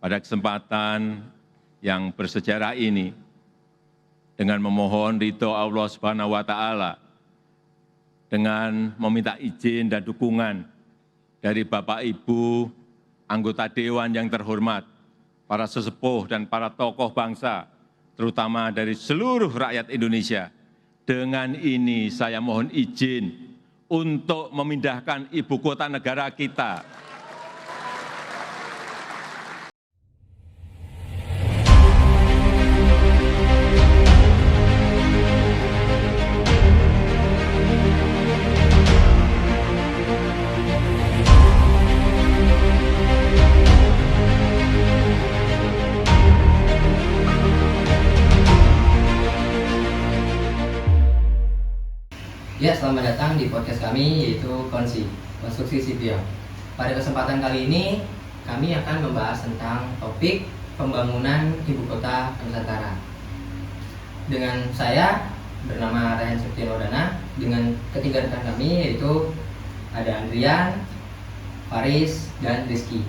Pada kesempatan yang bersejarah ini, dengan memohon ridho Allah Subhanahu wa Ta'ala, dengan meminta izin dan dukungan dari Bapak Ibu anggota Dewan yang terhormat, para sesepuh dan para tokoh bangsa, terutama dari seluruh rakyat Indonesia. Dengan ini saya mohon izin untuk memindahkan ibu kota negara kita. Ya, selamat datang di podcast kami, yaitu Konstruksi Sipil. Pada kesempatan kali ini, kami akan membahas tentang topik pembangunan Ibu Kota Nusantara. Dengan saya, bernama Rayhan Septianordana, dengan ketiga rekan kami, yaitu ada Andrian, Faris, dan Rizky.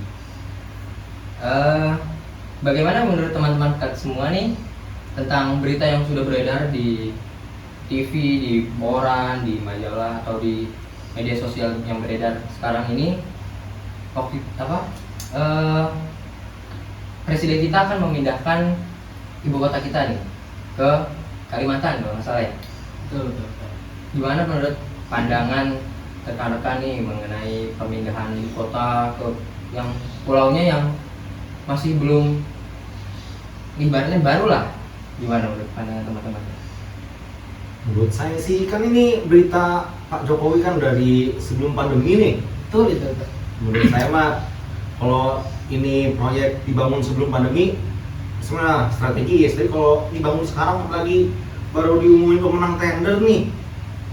Bagaimana menurut teman-teman semua nih, tentang berita yang sudah beredar di TV, di koran, di majalah, atau di media sosial yang beredar sekarang ini? Presiden kita akan memindahkan ibu kota kita nih ke Kalimantan, kalau nggak salah ya. Betul. Gimana menurut pandangan rekan-rekan nih mengenai pemindahan ibu kota ke yang pulaunya yang masih belum, ibaratnya baru lah? Gimana menurut pandangan teman-teman? Menurut saya sih, kan ini berita Pak Jokowi kan dari sebelum pandemi nih. Betul. Menurut saya mah, kalau ini proyek dibangun sebelum pandemi, sebenarnya strategis. Tapi kalau dibangun sekarang lagi baru diumumin pemenang tender nih,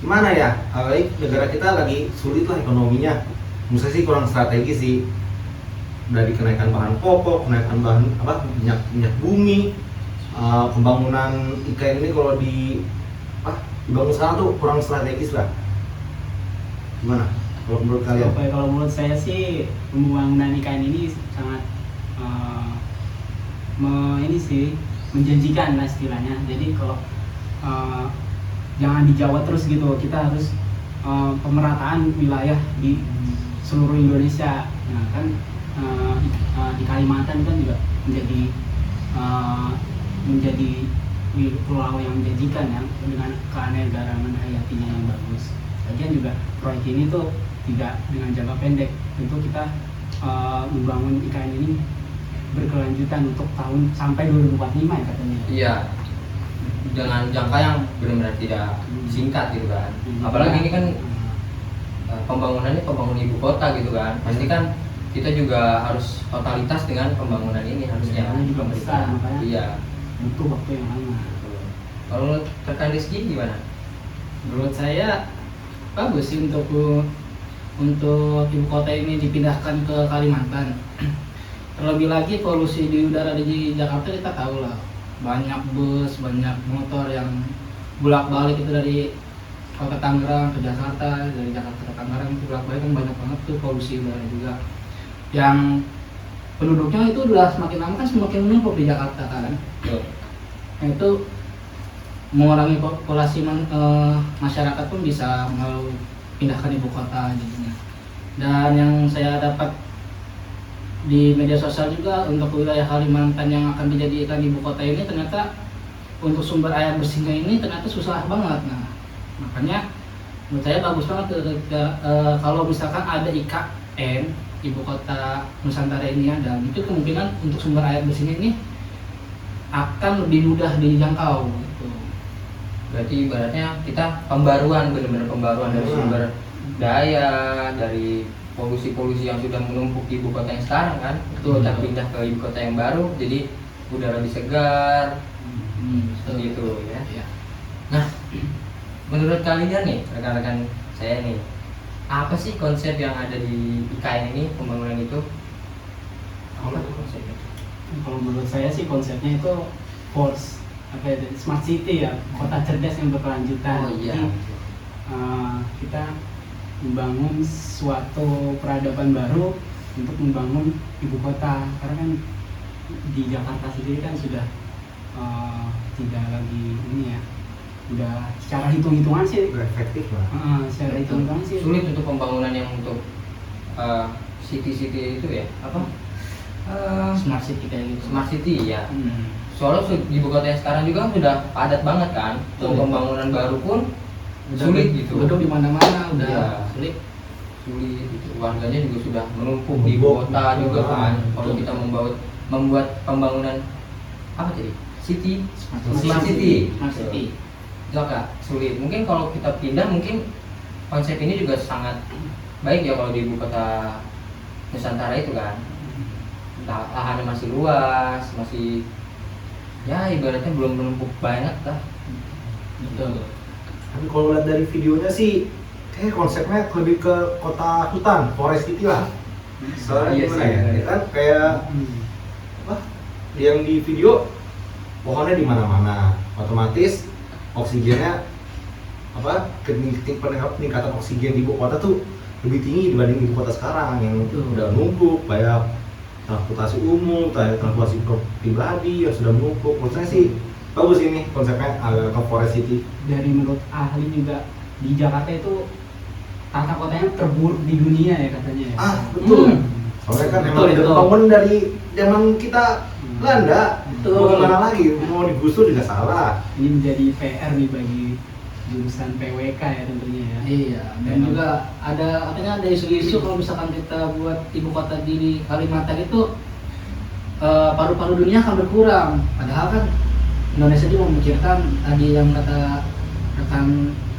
gimana ya? Apalagi negara kita lagi sulit lah ekonominya. Menurut saya sih kurang strategis sih. Dari kenaikan bahan pokok, kenaikan bahan minyak bumi, pembangunan IKN ini kalau dibangun sekarang tuh kurang strategis lah. Gimana kalau menurut kalian? Kalau menurut saya sih, pembangunan IKN ini sangat menjanjikan lah istilahnya. Jadi kalau jangan di Jawa terus gitu, kita harus pemerataan wilayah di seluruh Indonesia. Nah kan di Kalimantan kan juga menjadi pulau yang menjanjikan ya, dengan keanekaragaman hayatinya yang bagus. Lagian juga proyek ini tuh tidak dengan jangka pendek. Tentu kita membangun IKN ini berkelanjutan untuk tahun sampai 2045 ya katanya. Iya, dengan jangka yang benar-benar tidak singkat gitu kan. Apalagi ini kan pembangunannya pembangunan ibu kota gitu kan. Pasti kan kita juga harus totalitas dengan pembangunan ini harusnya. Karena juga besar, makanya Iya. butuh waktu yang lama. Kalau menurut rekan Rizky gimana? Menurut saya bagus sih untuk ibu kota ini dipindahkan ke Kalimantan. Terlebih lagi polusi di udara di Jakarta kita tahu lah, banyak bus, banyak motor yang bolak-balik itu dari kota Tangerang ke Jakarta, dari Jakarta ke Tangerang itu bolak-balik kan banyak banget tuh polusi udara juga. Yang penduduknya itu udah semakin lama kan semakin menumpuk di Jakarta kan. Nah, itu mengurangi populasi masyarakat pun bisa pindahkan ibu kota jadinya. Dan yang saya dapat di media sosial juga, untuk wilayah Kalimantan yang akan dijadikan ibu kota ini, ternyata untuk sumber air bersihnya ini ternyata susah banget. Nah, makanya menurut saya bagus banget kalau misalkan ada IKN ibu kota Nusantara ini ada, itu kemungkinan untuk sumber air bersihnya ini akan lebih mudah dijangkau gitu. Berarti ibaratnya kita pembaruan, benar-benar pembaruan dari sumber daya, dari polusi-polusi yang sudah menumpuk di ibu kota yang sekarang kan. Itu kita pindah ke ibu kota yang baru, jadi udara lebih segar, seperti itu ya. Nah, menurut kalian nih, rekan-rekan saya nih, apa sih konsep yang ada di IKN ini, pembangunan itu? Apa tuh konsepnya? Kalau menurut saya sih konsepnya itu smart city ya, kota cerdas yang berkelanjutan. Oh iya. Jadi, kita membangun suatu peradaban baru untuk membangun ibu kota, karena kan di Jakarta sendiri kan sudah tidak lagi ini ya, udah secara hitung-hitungan sih Udah efektif lah. secara hitung-hitungan sih Sulit untuk pembangunan yang untuk city-city itu ya, apa? Smart city kayak gitu. Smart city ya. Hmm. Soalnya ibu kota yang sekarang juga kan sudah padat banget kan. Mau Betul. pembangunan baru pun Udah sulit gitu. Gedung di mana-mana udah Iya. sulit. Sulit gitu. Warganya juga sudah menumpuk di ibu kota juga kan. Kalau kita membuat pembangunan apa tadi? City, smart city. Smart city. Itu agak sulit. Mungkin kalau kita pindah mungkin konsep ini juga sangat baik ya kalau di ibu kota Nusantara itu kan. Lahannya masih luas, masih ya ibaratnya belum menumpuk banget lah. Betul. Tapi kalau lihat dari videonya sih, kayak konsepnya lebih ke kota hutan, forest city lah. Soalnya Iya gimana sih, ya? bener. Ya kan kayak apa? Yang di video pohonnya di mana-mana, otomatis oksigennya apa? Peningkatan oksigen di ibu kota tuh lebih tinggi dibanding ibu kota sekarang yang Betul. udah numpuk, banyak transportasi umum, transportasi pribadi yang sudah menumpuk. Menurut saya sih bagus ini konsepnya agak ke forest city. Dari menurut ahli juga di Jakarta itu tata kotanya terburuk di dunia ya katanya ya. Betul. Hmm. Soalnya kan Betul, emang udah betul. bangun dari zaman kita Belanda. Betul. Mau gimana lagi? Mau digusur juga salah. Ini menjadi PR nih bagi jurusan PWK ya tentunya ya. Iya, dan juga ada artinya ada isu-isu kalau misalkan kita buat ibu kota di Kalimantan itu paru-paru dunia akan berkurang. Padahal kan Indonesia juga memikirkan tadi yang kata rekan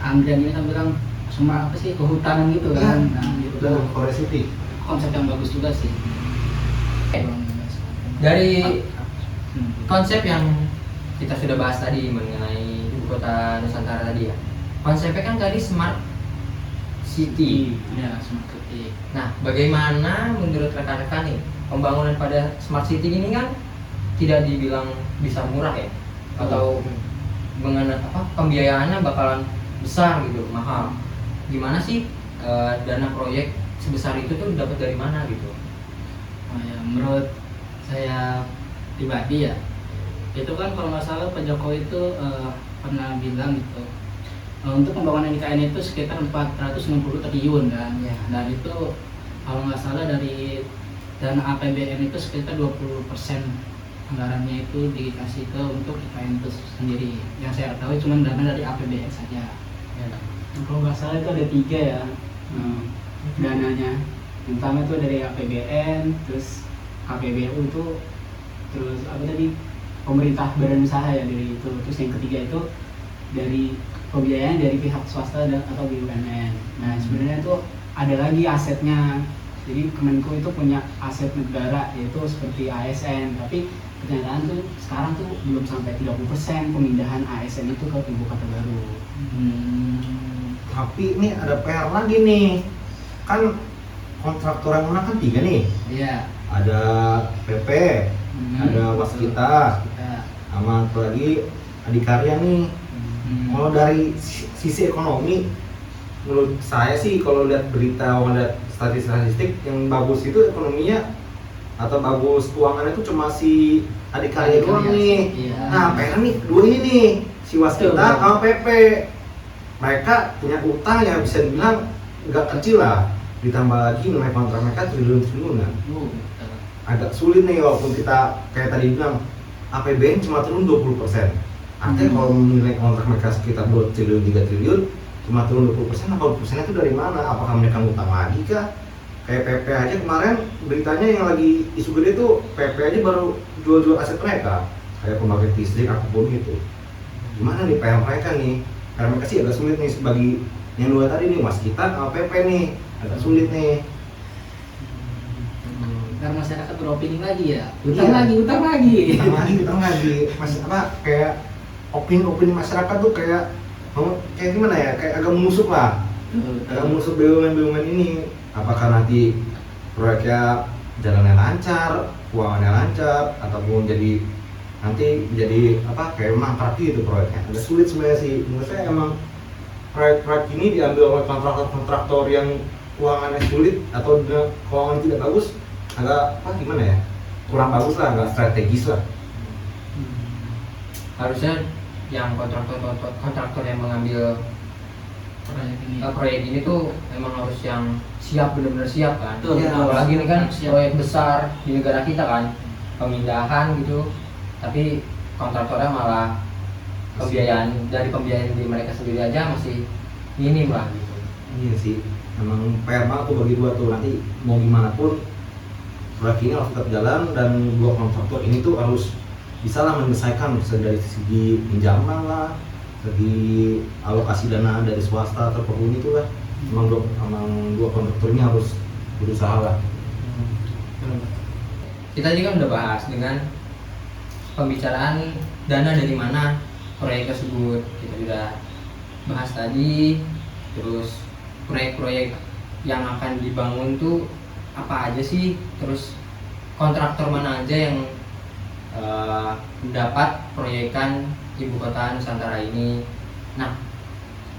Andrian ini kan bilang semua apa sih kehutanan gitu kan. Nah, itu Udah forest city. konsep yang bagus juga sih. Dari Hmm. konsep yang kita sudah bahas tadi mengenai ibu kota Nusantara tadi ya. Konsepnya kan tadi smart city. Ya, smart city. Nah, bagaimana menurut rekan-rekan nih pembangunan pada smart city ini kan tidak dibilang bisa murah ya, atau mengenai apa pembiayaannya bakalan besar gitu, mahal. Gimana sih dana proyek sebesar itu tuh dapat dari mana gitu? Oh ya, menurut saya pribadi ya, itu kan kalau nggak salah Pak Jokowi itu pernah bilang gitu, untuk pembangunan IKN itu sekitar 460 triliun kan, Ya. dan itu kalau nggak salah dari dana APBN itu sekitar 20% anggarannya itu dikasih ke untuk IKN itu sendiri. Yang saya tahu cuma dana dari APBN saja. Ya. Kalau nggak salah itu ada 3 ya dananya. Yang pertama itu dari APBN, terus APBU itu, terus apa tadi pemerintah badan usaha ya dari itu. Terus yang ketiga itu dari pembiayaan dari pihak swasta atau BUMN. Nah sebenarnya itu ada lagi asetnya. Jadi Kemenko itu punya aset negara yaitu seperti ASN, tapi kenyataan tuh sekarang tuh belum sampai 30% pemindahan ASN itu ke ibu kota baru. Tapi ini ada PR lagi nih. Kan kontraktor yang menang kan 3 nih. Iya. Ada PP, ada Waskita, Kita. sama satu lagi Adikarya nih. Kalau dari sisi ekonomi, menurut saya sih kalau lihat berita, lihat statistik yang bagus itu ekonominya atau bagus keuangannya itu cuma si Adikarya doang nih. Iya. Nah, PR nih dua ini nih, si Waskita Betul. sama PP. Mereka punya utang yang bisa dibilang nggak kecil lah. Ditambah lagi nilai kontrak mereka triliun-triliunan. Betul. Agak sulit nih walaupun kita kayak tadi bilang APBN cuma turun 20%. Artinya kalau nilai kontrak mereka sekitar 2 triliun, 3 triliun cuma turun 20%, 80% itu dari mana? Apakah mereka ngutang lagi kah? Kayak PP aja kemarin beritanya yang lagi isu gede tuh PP aja baru jual-jual aset mereka kayak pembangkit listrik apapun itu. Gimana nih PR mereka nih? Karena mereka sih agak sulit nih bagi yang dua tadi nih, Waskita sama PP nih agak sulit nih. Karena masyarakat beropini lagi ya, Iya. utang lagi. Utang lagi, mas apa kayak opini masyarakat tuh kayak gimana ya, kayak agak menusuk lah, agak menusuk BUMN ini. Apakah nanti proyeknya jalannya lancar, keuangannya lancar, ataupun jadi nanti jadi apa kayak mangkrak gitu proyeknya. Agak sulit sebenarnya sih. Menurut saya emang proyek-proyek ini diambil oleh kontraktor yang keuangannya sulit atau keuangan tidak bagus, agak apa gimana ya, kurang bagus lah, nggak strategis lah. Harusnya yang kontraktor yang mengambil proyek ini tuh memang harus yang siap, benar-benar siap kan. Betul, Ya, betul. apalagi ini kan Siap. proyek besar di negara kita kan, pemindahan gitu, tapi kontraktornya malah pembiayaan di mereka sendiri aja masih minim lah gitu. Iya sih, emang PR banget tuh bagi dua tuh, nanti mau gimana pun proyek ini harus tetap jalan dan dua kontraktor ini tuh harus bisa lah menyelesaikan, bisa dari segi pinjaman lah, segi alokasi dana dari swasta atau perlu itu lah. Emang dua kontraktor ini harus berusaha lah. Kita juga udah bahas dengan pembicaraan dana dari mana proyek tersebut, kita udah bahas tadi. Terus proyek-proyek yang akan dibangun tuh apa aja sih, terus kontraktor mana aja yang mendapat proyekan ibu kota Nusantara ini. Nah,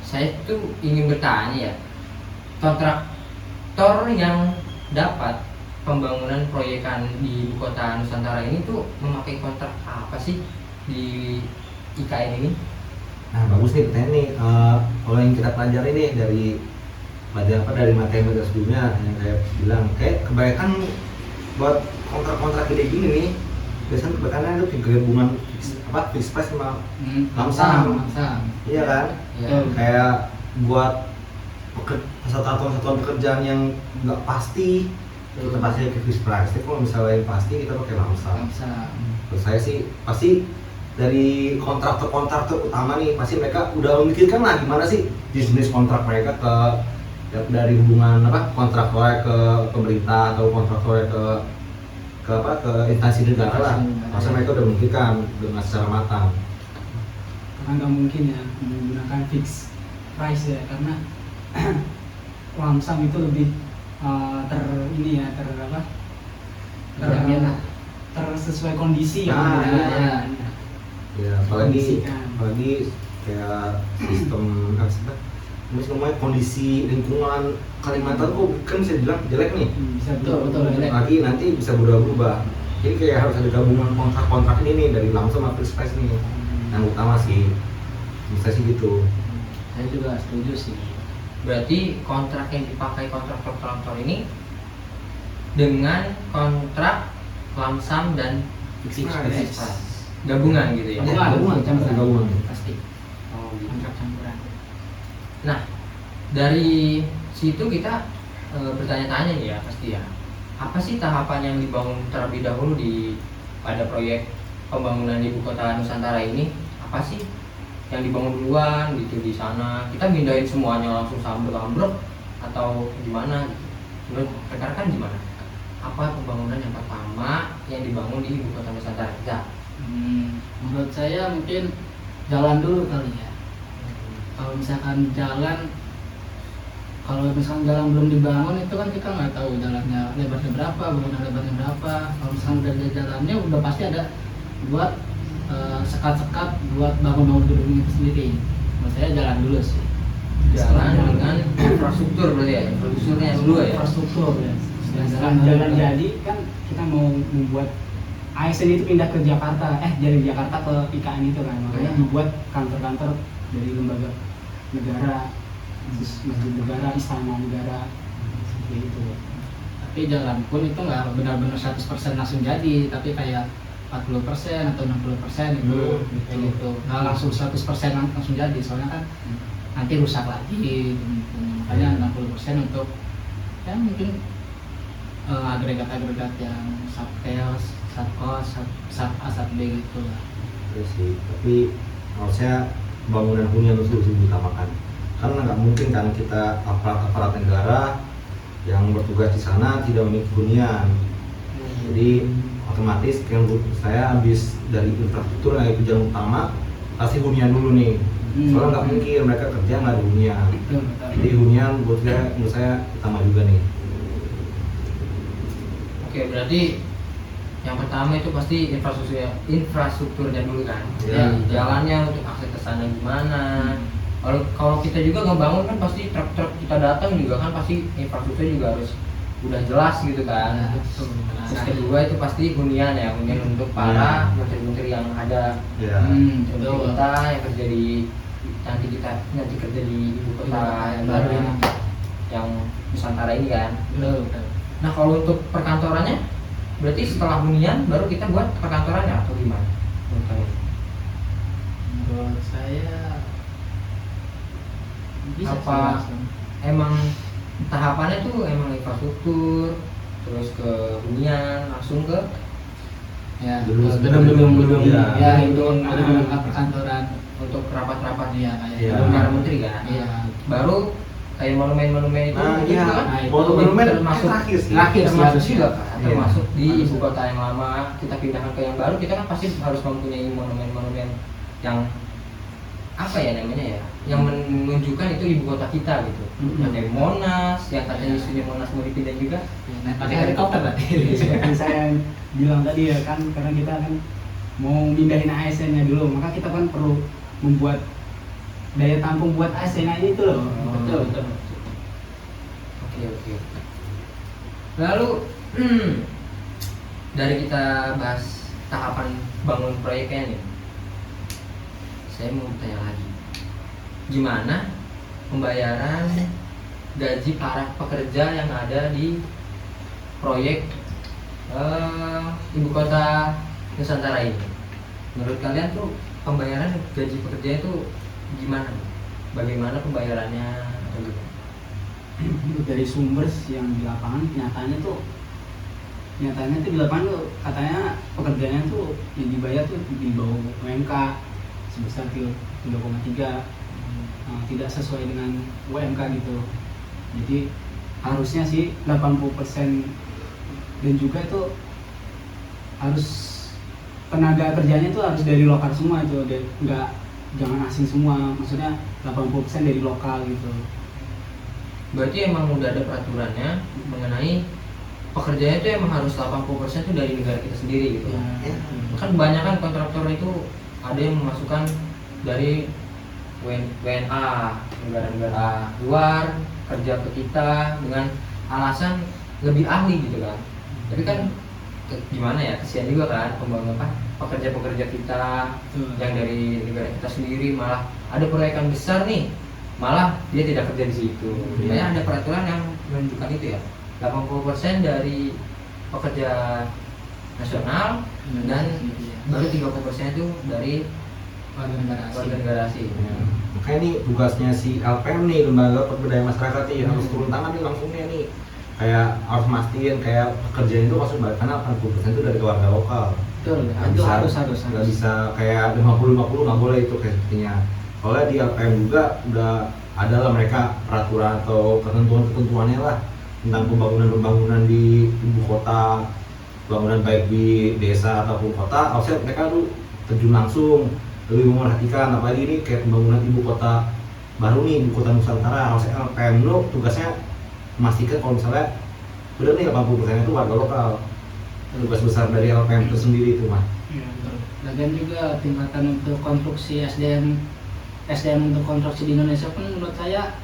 saya tuh ingin bertanya ya, kontraktor yang dapat pembangunan proyekan di ibu kota Nusantara ini tuh memakai kontrak apa sih di IKN ini? Nah bagus nih pertanyaan nih. Kalau yang kita pelajari nih dari materi sebelumnya yang saya bilang, kayak kebanyakan buat kontrak-kontrak gede gini nih, biasanya kebanyakan itu gabungan fixed price sama lamsam. Iya kan? Ya, Kayak buat satuan pekerjaan yang nggak pasti, kita pasti pakai fixed price. Tapi kalau misalnya yang pasti kita pakai lamsam. Menurut saya sih pasti dari kontraktor utama nih, pasti mereka udah memikirkan lah gimana sih jenis kontrak mereka dari hubungan kontraktornya ke pemerintah atau kontraktornya ke instansi negara lah. Masa mereka udah memikirkan dengan secara matang. Karena nggak mungkin ya menggunakan fixed price ya, karena lamsam itu lebih tersesuai kondisi Nah, yang ada. Ya apalagi Kondisikan. kayak sistem namanya kondisi lingkungan Kalimantan kok kan bisa dibilang jelek nih. Bisa Betul, jelek. Lagi nanti bisa berubah-ubah. Jadi kayak harus ada gabungan kontrak-kontrak ini nih dari lamsam sama fixed price nih. Yang utama sih, bisa sih gitu. Saya juga setuju sih. berarti kontrak yang dipakai kontraktor ini dengan kontrak lamsam dan Fixed fixed price. price. Gabungan gitu ya. Gabungan, campuran. Gabungan. Pasti Oh, gitu. kontrak campuran. Nah, dari situ kita bertanya-tanya nih ya pasti ya. Apa sih tahapan yang dibangun terlebih dahulu pada proyek pembangunan ibu kota Nusantara ini? Apa sih yang dibangun duluan gitu di sana? Kita mindahin semuanya langsung ambruk atau gimana gitu? Menurut rekan-rekan gimana? Apa pembangunan yang pertama yang dibangun di ibu kota Nusantara kita? Menurut saya mungkin jalan dulu kali ya. Kalau misalkan jalan belum dibangun itu kan kita nggak tahu jalannya lebarnya berapa, bangunan lebarnya berapa. Kalau misalkan udah ada jalannya, udah pasti ada buat sekat-sekat buat bangun gedung itu sendiri. Menurut saya jalan dulu sih. Jalan dengan infrastruktur berarti ya, infrastrukturnya dulu ya. Infrastruktur ya. Jalan Jalan dulu. jadi kan kita mau membuat ASN itu pindah ke Jakarta, dari Jakarta ke IKN itu kan, makanya dibuat kantor-kantor dari lembaga negara, masjid negara, istana negara, seperti itu. Tapi jalan pun itu nggak benar-benar 100% langsung jadi, tapi kayak 40% atau 60% itu kayak gitu. Nggak langsung 100% langsung jadi, soalnya kan nanti rusak lagi. Makanya 60% untuk ya mungkin agregat-agregat yang subtel, subkos, sub-A, sub-B gitu lah. Iya sih, tapi harusnya bangunan hunian itu harus diutamakan. Karena nggak mungkin kan kita aparat negara yang bertugas di sana tidak memiliki hunian. Jadi otomatis yang saya habis dari infrastruktur yang tujuan utama pasti hunian dulu nih. Soalnya nggak mungkin mereka kerja nggak ada hunian. Jadi hunian menurut saya utama juga nih. Oke, berarti yang pertama itu pasti infrastrukturnya dulu kan. Ya. Jadi jalannya untuk akses ke sana gimana. Kalau kita juga ngebangun kan pasti truk-truk kita datang juga kan pasti infrastruktur juga harus udah jelas gitu kan. Nah, Terus kedua itu pasti hunian ya, hunian untuk para menteri-menteri yang ada Ya. untuk betul. kita yang kerja di nanti kerja di ibu kota yang baru ini, yang Nusantara ini kan. Betul, betul. Nah kalau untuk perkantorannya, berarti setelah hunian baru kita buat perkantorannya atau gimana? Menurut kalian? Menurut saya bisa Apa sih langsung. emang tahapannya tuh emang infrastruktur, terus ke hunian, langsung ke Ya, Gedung-gedung. gedung-gedung Ya. ya, gedung perkantoran. untuk rapat-rapat Iya, kayak Iya. gedung para menteri kan? Iya. Baru kayak monumen-monumen itu Nah, itu iya. kan Nah, itu Monumen termasuk terakhir sih. terakhir sih termasuk harusnya. juga kan, Iya. termasuk di Harusnya. ibu kota yang lama kita pindahkan ke yang baru, kita kan pasti harus mempunyai monumen-monumen yang apa ya namanya ya, yang menunjukkan itu ibu kota kita gitu. Mm-mm. Ada Monas, yang katanya isunya Monas mau dipindah juga. Naik pakai helikopter berarti. Seperti saya bilang tadi ya kan, karena kita kan mau mindahin ASN-nya dulu, maka kita kan perlu membuat daya tampung buat ASN-nya itu loh. Betul, betul. Oke. Lalu dari kita bahas tahapan bangun proyeknya nih, saya mau tanya lagi, gimana pembayaran gaji para pekerja yang ada di proyek ibu kota Nusantara ini? Menurut kalian tuh pembayaran gaji pekerja itu gimana? Bagaimana pembayarannya? Atau gimana? Dari sumber yang di lapangan nyatanya tuh di lapangan tuh katanya pekerjaannya tuh yang dibayar tuh di bawah UMK sebesar 3,3, tidak sesuai dengan UMK gitu. Jadi harusnya sih 80%, dan juga itu harus tenaga kerjanya tuh harus dari lokal semua itu, jangan asing semua, maksudnya 80% dari lokal gitu. Berarti emang udah ada peraturannya mengenai pekerjaannya itu emang harus 80% itu dari negara kita sendiri gitu. Ya. Kan kebanyakan kontraktor itu ada yang memasukkan dari WNA, negara-negara luar kerja ke kita dengan alasan lebih ahli gitu kan. Tapi kan gimana ya, kesian juga kan pembangun pekerja-pekerja kita yang dari negara kita sendiri, malah ada proyekan besar nih, malah dia tidak kerja di situ. Makanya ada peraturan yang menunjukkan itu ya, 80% dari pekerja nasional dan baru 30% itu dari warga negara asing. Makanya nih tugasnya si LPM nih, Lembaga Pemberdayaan Masyarakat nih, harus turun tangan nih langsungnya nih. Kayak harus mastiin kayak pekerjaan itu masuk balik, karena 80% itu dari warga lokal. Betul, Nggak itu bisa- harus. nggak bisa kayak 50-50, nggak boleh itu kayak sepertinya. Soalnya di LPM juga udah ada lah mereka peraturan atau ketentuannya lah tentang pembangunan di ibu kota, bangunan baik di desa ataupun kota. Harusnya mereka tuh terjun langsung, lebih memperhatikan, apalagi ini kayak pembangunan ibu kota baru nih, ibu kota Nusantara. Harusnya LPM lu tugasnya memastikan kalau misalnya bener nih 80% itu warga lokal. Tugas besar dari LPM itu sendiri itu mah. Lagian juga tingkatan untuk konstruksi SDM untuk konstruksi di Indonesia pun menurut saya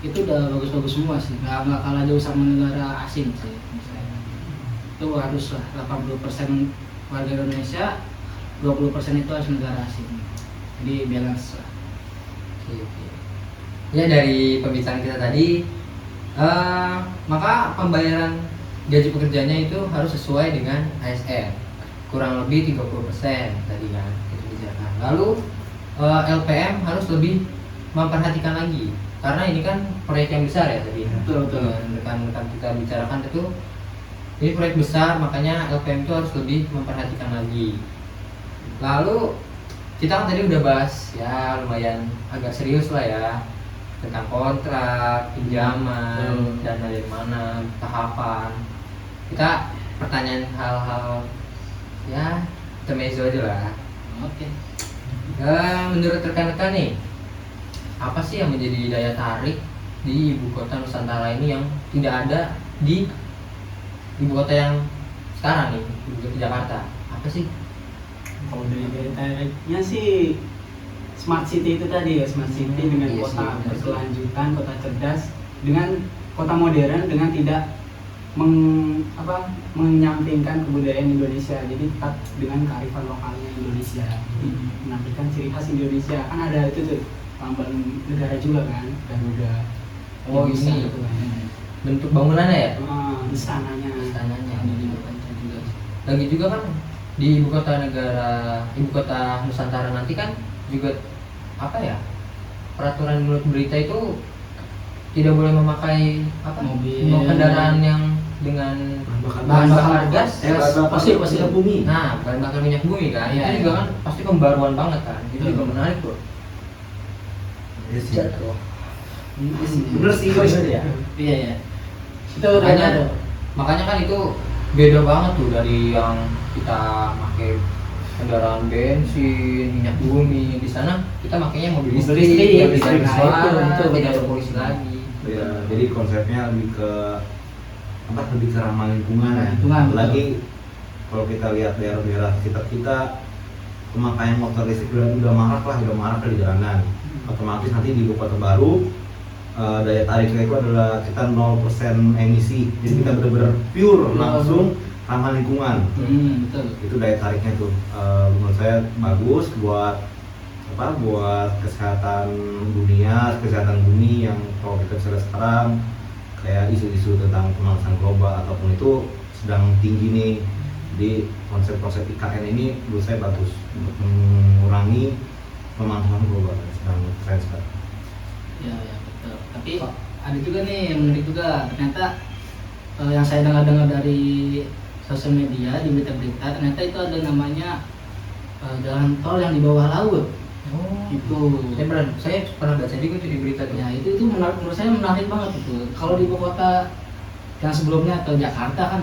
itu udah bagus-bagus semua sih, nggak kalah jauh sama negara asing sih misalnya. Itu harus lah 80% warga Indonesia, 20% itu harus negara asing, jadi balance lah. Oke. Ya dari pembicaraan kita tadi, maka pembayaran gaji pekerjanya itu harus sesuai dengan ASN, kurang lebih 30% tadi kan kita bicarakan. Lalu LPM harus lebih memperhatikan lagi, karena ini kan proyek yang besar ya tadi. Betul. Rekan-rekan kita bicarakan itu ini proyek besar, makanya LPM itu harus lebih memperhatikan lagi. Lalu kita kan tadi udah bahas ya lumayan agak serius lah ya tentang kontrak, pinjaman, dana dari mana, tahapan. Kita pertanyaan hal-hal ya intermezzo aja lah. Oke. Menurut rekan-rekan nih, apa sih yang menjadi daya tarik di ibu kota Nusantara ini yang tidak ada di ibu kota yang sekarang nih, ibu kota Jakarta? Apa sih? Kalau dari daya tariknya sih smart city itu tadi ya, smart city dengan Iya kota sih, benar sih. berkelanjutan, kota cerdas, dengan kota modern, dengan tidak menyampingkan kebudayaan Indonesia, jadi tetap dengan kearifan lokalnya Indonesia, jadi menampilkan ciri khas Indonesia. Kan ada itu tuh lambang negara juga kan, Garuda. Oh, Bisa ini gitu kan. bentuk bangunannya ya? Istananya Istananya. di Jakarta juga. Lagi juga kan di ibu kota Nusantara nanti kan juga apa ya, peraturan menurut berita itu tidak boleh memakai Mobil. kendaraan yang dengan Bahan bakar gas, fosil bumi. nah bahan bakar minyak bumi kan, Iya, itu iya. juga kan pasti pembaruan banget kan, itu juga menarik tuh. Iya sih. Jatuh. Bener sih. Iya ya. Itu Makanya, ada. makanya kan itu beda banget tuh dari yang kita pakai kendaraan bensin, minyak bumi. Di sana kita makainya mobil Mobil listrik, listrik, yang listrik. tidak Nah, bersuara, itu tidak betul. berpolusi lagi. Ya, jadi konsepnya lebih ke lebih ke ramah lingkungan ya. Lingkungan, Apalagi kalau kita lihat daerah-daerah sekitar kita, pemakaian motor listrik udah marak di jalanan. Otomatis nanti di ibu kota baru daya tariknya itu adalah kita 0% emisi. Jadi kita benar-benar pure langsung ramah lingkungan. Betul. Itu daya tariknya tuh menurut saya bagus buat buat kesehatan dunia, kesehatan bumi yang kalau kita bisa lihat sekarang kayak isu-isu tentang pemanasan global ataupun itu sedang tinggi nih. Di konsep-konsep IKN ini menurut saya bagus untuk mengurangi pemanasan global, sedang keren sekali. Ya, ya betul. Tapi ada juga nih yang menarik juga. Ternyata yang saya dengar dari sosial media, di berita-berita, ternyata itu ada namanya jalan tol yang di bawah laut. Oh, Itu. saya pernah baca juga tuh di berita tuh. Ya itu menurut saya menarik banget itu. Kalau di ibu kota yang sebelumnya atau Jakarta kan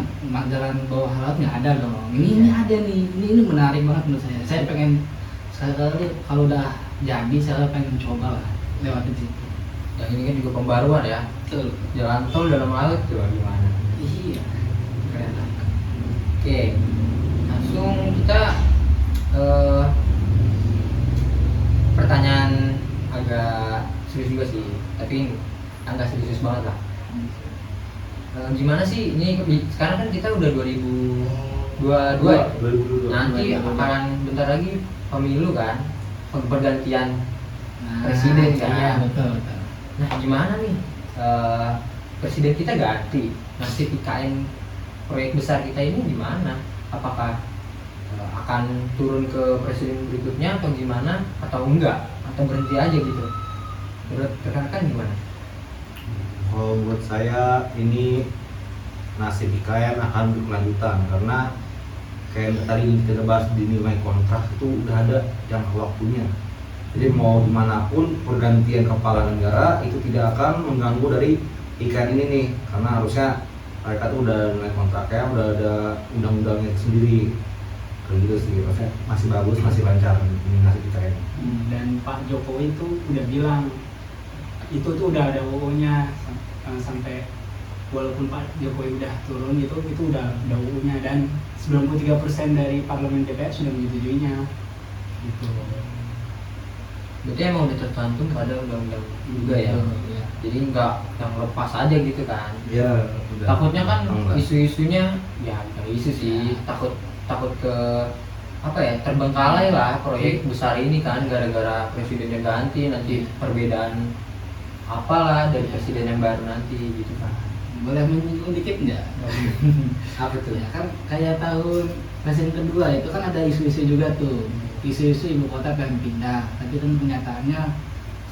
jalan bawah laut nggak ada dong. Ini ada nih. Ini menarik banget menurut saya. Saya pengen sekali kalau udah jadi saya pengen coba lah lewatin situ. Yang ini kan juga pembaruan ya. Betul. Jalan tol dalam laut tuh gimana? Iya. Keren. Oke, langsung kita pertanyaan agak serius juga sih, tapi agak serius banget lah. Gimana sih ini sekarang kan kita udah 2022 ya? 2022. Nanti akan bentar lagi pemilu kan, pergantian presiden kan. Iya betul. Nah gimana nih presiden kita ganti, nasib IKN proyek besar kita ini gimana? Apakah akan turun ke presiden berikutnya atau gimana, atau enggak, atau berhenti aja gitu? Menurut rekan-rekan gimana? Kalau menurut saya ini nasib IKN akan berkelanjutan karena kayak tadi kita bahas di nilai kontrak itu udah ada jangka waktunya. Jadi mau dimanapun pergantian kepala negara itu tidak akan mengganggu dari IKN ini nih, karena harusnya mereka tuh udah nilai kontraknya, udah ada undang-undangnya sendiri. Kayak gitu sih, maksudnya masih bagus, masih lancar ini nasib IKN. Dan Pak Jokowi itu udah bilang itu tuh udah ada UU-nya sampai walaupun Pak Jokowi udah turun itu udah UU-nya, dan 93% dari parlemen DPR sudah menyetujuinya gitu. Berarti emang udah tercantum pada undang-undang juga ya? Iya. Jadi nggak yang lepas aja gitu kan? Iya. Takutnya kan Enggak. isu-isunya ya bukan isu sih, takut ke apa ya, terbengkalai lah proyek besar ini kan, gara-gara presidennya ganti, nanti perbedaan apalah dari presiden yang baru nanti gitu kan. Boleh menyinggung dikit nggak? Apa tuh? Ya kan kayak tahun presiden kedua itu kan ada isu-isu juga tuh, isu-isu ibu kota pengen pindah, tapi kan kenyataannya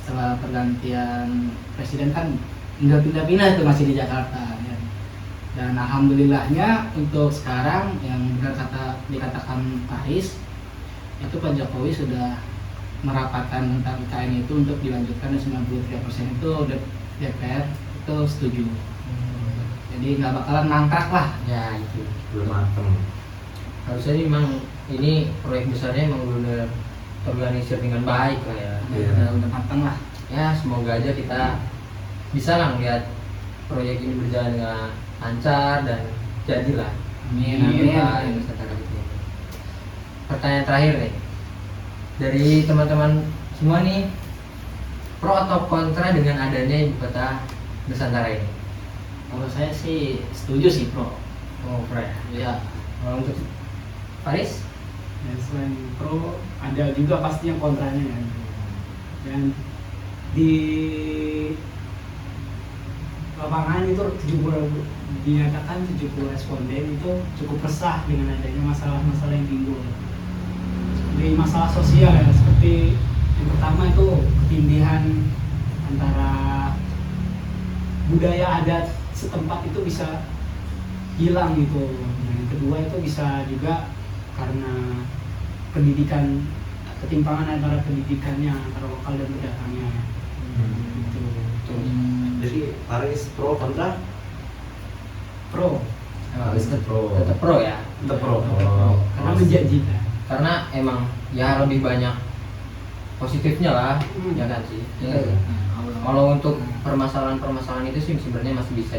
setelah pergantian presiden kan nggak pindah-pindah itu masih di Jakarta ya. Dan alhamdulillahnya untuk sekarang yang benar dikatakan Paris itu Pak Jokowi sudah merapatkan tentang IKN itu untuk dilanjutkan, dan 93% itu DPR itu setuju. Jadi nggak bakalan mangkrak lah. Ya itu. Belum mateng. Harusnya ini memang ini proyek besarnya emang benar terorganisir dengan baik lah ya. Iya. Udah matang lah. Ya semoga aja kita bisa lah ngeliat proyek ini berjalan dengan lancar dan jadilah. Amin, Amin. amin. Pertanyaan terakhir nih dari teman-teman semua nih, pro atau kontra dengan adanya ibu kota Nusantara ini? Kalau saya sih setuju sih pro. Oh, keren. Ya. Kalau untuk Faris? Ya, selain pro ada juga pasti yang kontranya kan. Dan di lapangan itu 70 dinyatakan 70 responden itu cukup resah dengan adanya masalah-masalah yang timbul. Di masalah sosial ya, seperti yang pertama itu ketindihan antara budaya adat setempat itu bisa hilang gitu. Yang kedua itu bisa juga karena pendidikan, ketimpangan antara pendidikannya antara lokal dan pendatangnya. Gitu. Jadi Paris pro kontra? Pro Paris pro. Tetap pro ya. Tetap pro. karena menjanjikan. Karena emang ya lebih banyak positifnya lah, ya kan sih. Kalau untuk permasalahan-permasalahan itu sih sebenarnya masih bisa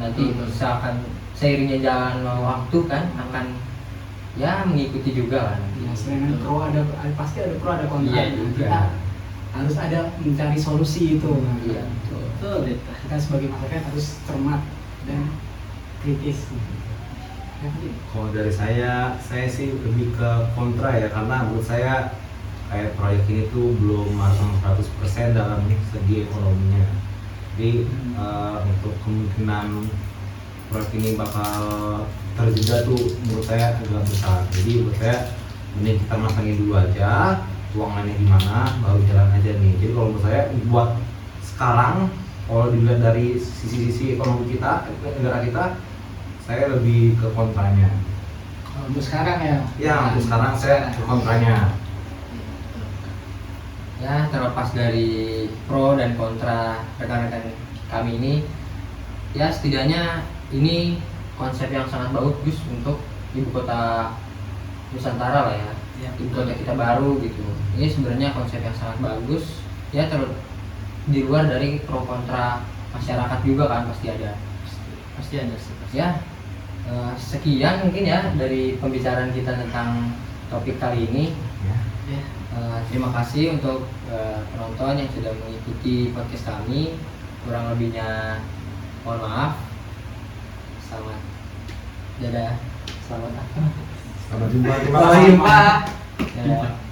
nanti misalkan seiringnya jalan waktu kan akan ya mengikuti juga kan. Ya, selain pro pasti ada pro ada kontra. Iya juga. Kita harus ada mencari solusi itu. Iya. Betul. Kita sebagai masyarakat harus cermat dan kritis. Kalau dari saya sih lebih ke kontra ya, karena menurut saya kayak proyek ini tuh belum matang 100% dalam segi ekonominya. Jadi untuk kemungkinan proyek ini bakal terjeda tuh menurut saya agak besar. Jadi menurut saya mending kita matangin dulu aja, keuangannya gimana, baru jalan aja nih. Jadi kalau menurut saya buat sekarang, kalau dilihat dari sisi ekonomi kita, negara kita, saya lebih ke kontranya. Untuk sekarang ya. Ya, untuk sekarang saya ke kontranya. Ya terlepas dari pro dan kontra rekan-rekan kami ini, ya setidaknya ini konsep yang sangat bagus untuk ibu kota Nusantara lah ya, Ya, ibu kota kita baru gitu. Ini sebenarnya konsep yang sangat bagus ya, di luar dari pro kontra masyarakat juga kan pasti ada. Pasti ada sih. Ya sekian mungkin ya dari pembicaraan kita tentang topik kali ini. Ya. Ya. Terima kasih untuk penonton yang sudah mengikuti podcast kami. Kurang lebihnya mohon maaf. Selamat dadah. Selamat apa? Sampai jumpa. Terima Sampai kasih. jumpa. Dadah.